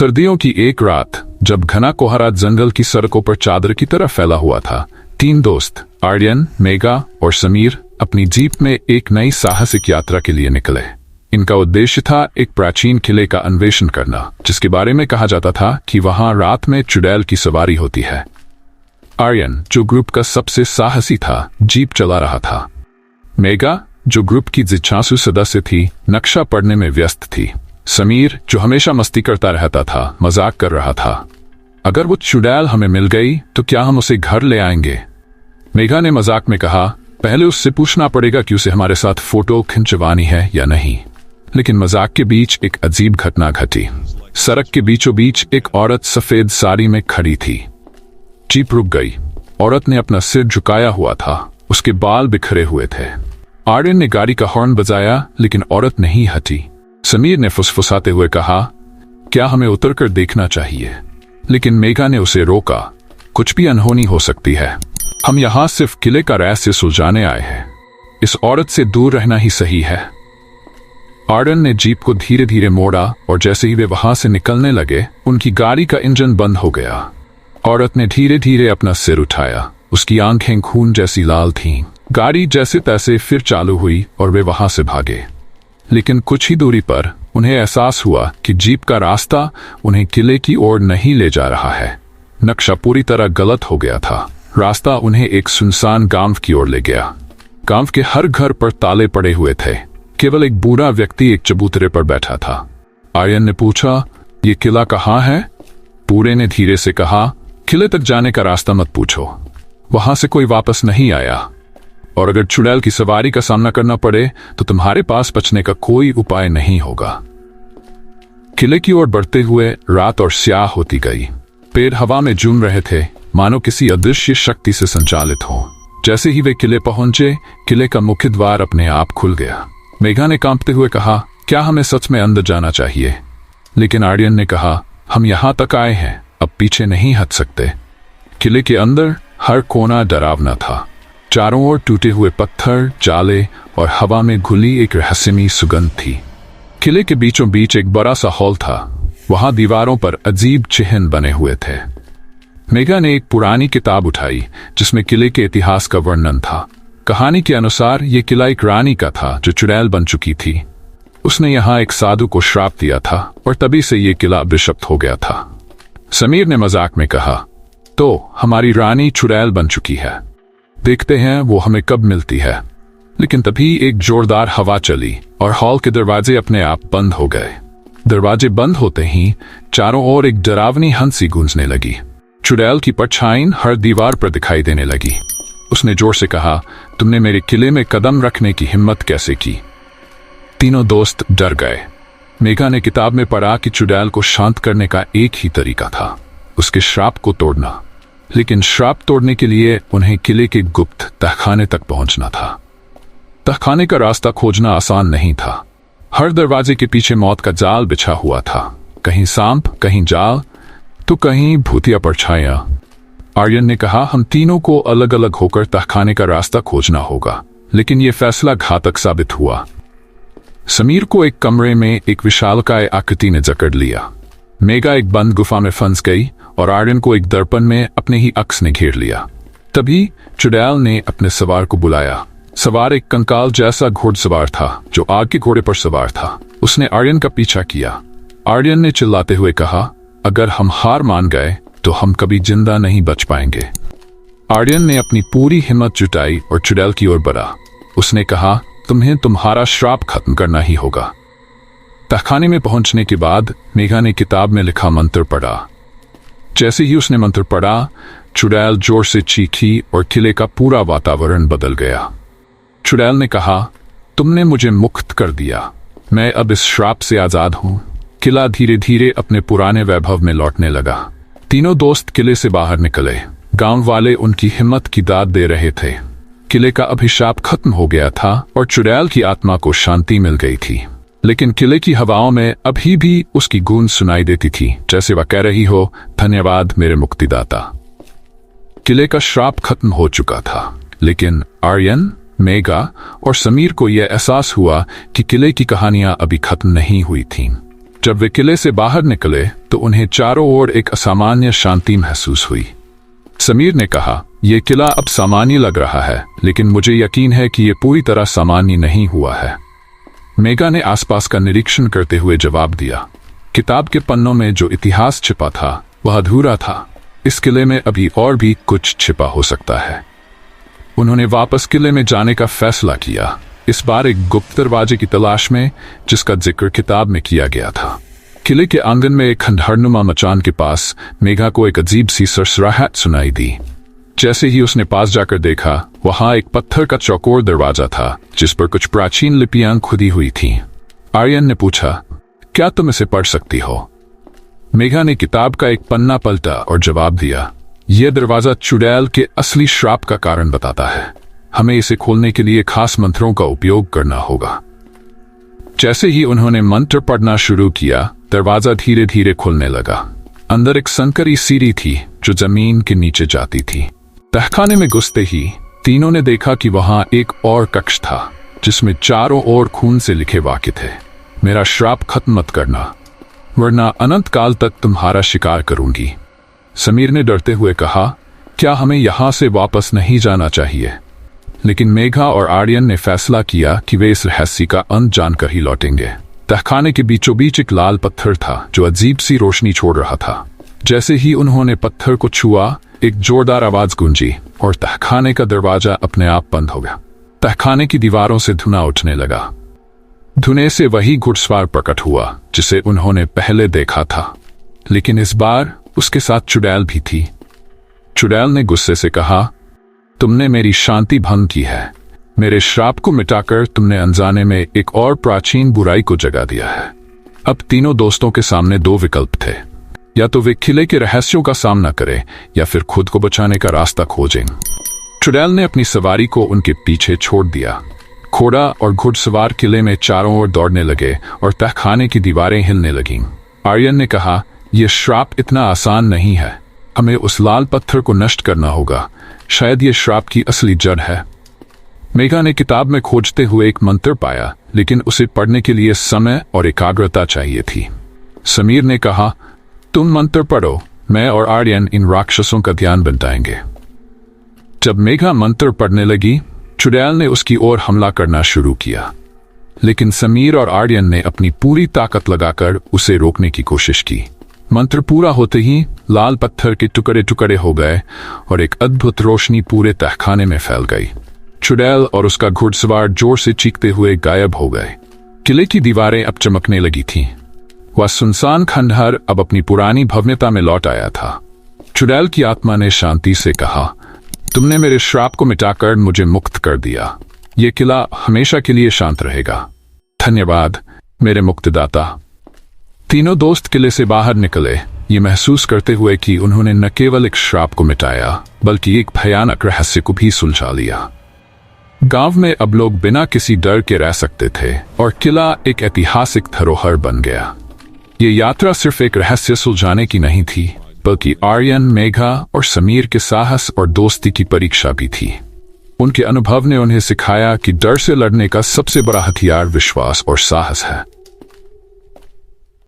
सर्दियों की एक रात, जब घना कोहरा जंगल की सड़कों पर चादर की तरह फैला हुआ था, तीन दोस्त आर्यन, मेघा और समीर अपनी जीप में एक नई साहसिक यात्रा के लिए निकले। इनका उद्देश्य था एक प्राचीन किले का अन्वेषण करना, जिसके बारे में कहा जाता था कि वहां रात में चुड़ैल की सवारी होती है। आर्यन, जो ग्रुप का सबसे साहसी था, जीप चला रहा था। मेघा, जो ग्रुप की जिज्ञासु सदस्य थी, नक्शा पढ़ने में व्यस्त थी। समीर, जो हमेशा मस्ती करता रहता था, मजाक कर रहा था। अगर वो चुड़ैल हमें मिल गई तो क्या हम उसे घर ले आएंगे? मेघा ने मजाक में कहा, पहले उससे पूछना पड़ेगा कि उसे हमारे साथ फोटो खिंचवानी है या नहीं। लेकिन मजाक के बीच एक अजीब घटना घटी। सड़क के बीचों बीच एक औरत सफेद साड़ी में खड़ी थी। जीप रुक गई। औरत ने अपना सिर झुकाया हुआ था, उसके बाल बिखरे हुए थे। आर्यन ने गाड़ी का हॉर्न बजाया, लेकिन औरत नहीं हटी। समीर ने फुसफुसाते हुए कहा, क्या हमें उतरकर देखना चाहिए? लेकिन मेघा ने उसे रोका। कुछ भी अनहोनी हो सकती है। हम यहां सिर्फ किले का रहस्य सुलझाने आए हैं। इस औरत से दूर रहना ही सही है। आर्यन ने जीप को धीरे धीरे मोड़ा और जैसे ही वे वहां से निकलने लगे, उनकी गाड़ी का इंजन बंद हो गया। औरत ने धीरे धीरे अपना सिर उठाया। उसकी आंखें खून जैसी लाल थीं। गाड़ी जैसे तैसे फिर चालू हुई और वे वहां से भागे। लेकिन कुछ ही दूरी पर उन्हें एहसास हुआ कि जीप का रास्ता उन्हें किले की ओर नहीं ले जा रहा है। नक्शा पूरी तरह गलत हो गया था। रास्ता उन्हें एक सुनसान गांव की ओर ले गया। गांव के हर घर पर ताले पड़े हुए थे। केवल एक बूढ़ा व्यक्ति एक चबूतरे पर बैठा था। आर्यन ने पूछा, ये किला कहाँ है? बूढ़े ने धीरे से कहा, किले तक जाने का रास्ता मत पूछो। वहां से कोई वापस नहीं आया, और अगर चुड़ैल की सवारी का सामना करना पड़े तो तुम्हारे पास बचने का कोई उपाय नहीं होगा। किले की ओर बढ़ते हुए रात और स्याह होती गई। पेड़ हवा में झूम रहे थे, मानो किसी अदृश्य शक्ति से संचालित हो। जैसे ही वे किले पहुंचे, किले का मुख्य द्वार अपने आप खुल गया। मेघा ने कांपते हुए कहा, क्या हमें सच में अंदर जाना चाहिए? लेकिन आर्यन ने कहा, हम यहां तक आए हैं, अब पीछे नहीं हट सकते। किले के अंदर हर कोना डरावना था। चारों ओर टूटे हुए पत्थर, जाले और हवा में घुली एक रहस्यमयी सुगंध थी। किले के बीचों बीच एक बड़ा सा हॉल था। वहां दीवारों पर अजीब चिन्ह बने हुए थे। मेघा ने एक पुरानी किताब उठाई जिसमें किले के इतिहास का वर्णन था। कहानी के अनुसार यह किला एक रानी का था जो चुड़ैल बन चुकी थी। उसने यहाँ एक साधु को श्राप दिया था और तभी से यह किला अभिशप्त हो गया था। समीर ने मजाक में कहा, तो हमारी रानी चुड़ैल बन चुकी है। देखते हैं वो हमें कब मिलती है। लेकिन तभी एक जोरदार हवा चली और हॉल के दरवाजे अपने आप बंद हो गए। दरवाजे बंद होते ही चारों ओर एक डरावनी हंसी गूंजने लगी। चुड़ैल की परछाई हर दीवार पर दिखाई देने लगी। उसने जोर से कहा, तुमने मेरे किले में कदम रखने की हिम्मत कैसे की? तीनों दोस्त डर गए। मेघा ने किताब में पढ़ा कि चुड़ैल को शांत करने का एक ही तरीका था, उसके श्राप को तोड़ना। लेकिन श्राप तोड़ने के लिए उन्हें किले के गुप्त तहखाने तक पहुंचना था। तहखाने का रास्ता खोजना आसान नहीं था। हर दरवाजे के पीछे मौत का जाल बिछा हुआ था। कहीं सांप, कहीं जाल, तो कहीं भूतिया परछाइयां। आर्यन ने कहा, हम तीनों को अलग अलग होकर तहखाने का रास्ता खोजना होगा। लेकिन यह फैसला घातक साबित हुआ। समीर को एक कमरे में एक विशालकाय आकृति ने जकड़ लिया। मेघा एक बंद गुफा में फंस गई और आर्यन को एक दर्पण में अपने ही अक्स ने घेर लिया। तभी चुड़ैल ने अपने सवार को बुलाया। सवार एक कंकाल जैसा घोड़सवार था जो आग के घोड़े पर सवार था। उसने आर्यन का पीछा किया। आर्यन ने चिल्लाते हुए कहा, अगर हम हार मान गए तो हम कभी जिंदा नहीं बच पाएंगे। आर्यन ने अपनी पूरी हिम्मत जुटाई और चुड़ैल की ओर बढ़ा। उसने कहा, तुम्हें तुम्हारा श्राप खत्म करना ही होगा। तहखाने में पहुंचने के बाद मेघा ने किताब में लिखा मंत्र पढ़ा। जैसे ही उसने मंत्र पढ़ा, चुड़ैल जोर से चीखी और किले का पूरा वातावरण बदल गया। चुड़ैल ने कहा, तुमने मुझे मुक्त कर दिया। मैं अब इस श्राप से आजाद हूं। किला धीरे धीरे अपने पुराने वैभव में लौटने लगा। तीनों दोस्त किले से बाहर निकले। गांव वाले उनकी हिम्मत की दाद दे रहे थे। किले का अभिशाप खत्म हो गया था और चुड़ैल की आत्मा को शांति मिल गई थी। लेकिन किले की हवाओं में अभी भी उसकी गूंज सुनाई देती थी, जैसे वह कह रही हो, धन्यवाद मेरे मुक्तिदाता। किले का श्राप खत्म हो चुका था, लेकिन आर्यन, मेघा और समीर को यह एहसास हुआ कि किले की कहानियां अभी खत्म नहीं हुई थीं। जब वे किले से बाहर निकले तो उन्हें चारों ओर एक असामान्य शांति महसूस हुई। समीर ने कहा, यह किला अब सामान्य लग रहा है, लेकिन मुझे यकीन है कि यह पूरी तरह सामान्य नहीं हुआ है। मेघा ने आसपास का निरीक्षण करते हुए जवाब दिया, किताब के पन्नों में जो इतिहास छिपा था वह अधूरा था। इस किले में अभी और भी कुछ छिपा हो सकता है। उन्होंने वापस किले में जाने का फैसला किया, इस बार एक गुप्त दरवाजे की तलाश में जिसका जिक्र किताब में किया गया था। किले के आंगन में एक खंडहरनुमा मचान के पास मेघा को एक अजीब सी सरसराहट सुनाई दी। जैसे ही उसने पास जाकर देखा, वहां एक पत्थर का चौकोर दरवाजा था जिस पर कुछ प्राचीन लिपियां खुदी हुई थीं। आर्यन ने पूछा, क्या तुम इसे पढ़ सकती हो? मेघा ने किताब का एक पन्ना पलटा और जवाब दिया, यह दरवाजा चुड़ैल के असली श्राप का कारण बताता है। हमें इसे खोलने के लिए खास मंत्रों का उपयोग करना होगा। जैसे ही उन्होंने मंत्र पढ़ना शुरू किया, दरवाजा धीरे धीरे खुलने लगा। अंदर एक संकरी सीढ़ी थी जो जमीन के नीचे जाती थी। तहखाने में घुसते ही तीनों ने देखा कि वहां एक और कक्ष था जिसमें चारों ओर खून से लिखे वाक्य थे, मेरा श्राप खत्म मत करना, वरना अनंत काल तक तुम्हारा शिकार करूंगी। समीर ने डरते हुए कहा, क्या हमें यहां से वापस नहीं जाना चाहिए? लेकिन मेघा और आर्यन ने फैसला किया कि वे इस रहस्य का अंत जानकर ही लौटेंगे। तहखाने के बीचों बीच एक लाल पत्थर था जो अजीब सी रोशनी छोड़ रहा था। जैसे ही उन्होंने पत्थर को छुआ, एक जोरदार आवाज गूंजी और तहखाने का दरवाजा अपने आप बंद हो गया। तहखाने की दीवारों से धुआं उठने लगा। धुएं से वही घुड़सवार प्रकट हुआ जिसे उन्होंने पहले देखा था, लेकिन इस बार उसके साथ चुड़ैल भी थी। चुड़ैल ने गुस्से से कहा, तुमने मेरी शांति भंग की है। मेरे श्राप को मिटाकर तुमने अनजाने में एक और प्राचीन बुराई को जगा दिया है। अब तीनों दोस्तों के सामने दो विकल्प थे, या तो वे किले के रहस्यों का सामना करें या फिर खुद को बचाने का रास्ता खोजें। चुड़ैल ने अपनी सवारी को उनके पीछे छोड़ दिया। घोड़ा और घुड़सवार किले में चारों ओर दौड़ने लगे और तहखाने की दीवारें हिलने लगीं। आर्यन ने कहा, यह श्राप इतना आसान नहीं है, हमें उस लाल पत्थर को नष्ट करना होगा, शायद यह श्राप की असली जड़ है। मेघा ने किताब में खोजते हुए एक मंत्र पाया, लेकिन उसे पढ़ने के लिए समय और एकाग्रता चाहिए थी। समीर ने कहा, तुम मंत्र पढ़ो, मैं और आर्यन इन राक्षसों का ध्यान बटाएंगे। जब मेघा मंत्र पढ़ने लगी, चुड़ैल ने उसकी ओर हमला करना शुरू किया, लेकिन समीर और आर्यन ने अपनी पूरी ताकत लगाकर उसे रोकने की कोशिश की। मंत्र पूरा होते ही लाल पत्थर के टुकड़े टुकड़े हो गए और एक अद्भुत रोशनी पूरे तहखाने में फैल गई। चुड़ैल और उसका घुड़सवार जोर से चीखते हुए गायब हो गए। किले की दीवारें अब चमकने लगी थीं। वह सुनसान खंडहर अब अपनी पुरानी भव्यता में लौट आया था। चुड़ैल की आत्मा ने शांति से कहा, तुमने मेरे श्राप को मिटाकर मुझे मुक्त कर दिया। ये किला हमेशा के लिए शांत रहेगा। धन्यवाद मेरे मुक्तिदाता। तीनों दोस्त किले से बाहर निकले, ये महसूस करते हुए कि उन्होंने न केवल एक श्राप को मिटाया बल्कि एक भयानक रहस्य को भी सुलझा लिया। गांव में अब लोग बिना किसी डर के रह सकते थे और किला एक ऐतिहासिक धरोहर बन गया। ये यात्रा सिर्फ एक रहस्य सुलझाने की नहीं थी, बल्कि आर्यन, मेघा और समीर के साहस और दोस्ती की परीक्षा भी थी। उनके अनुभव ने उन्हें सिखाया कि डर से लड़ने का सबसे बड़ा हथियार विश्वास और साहस है।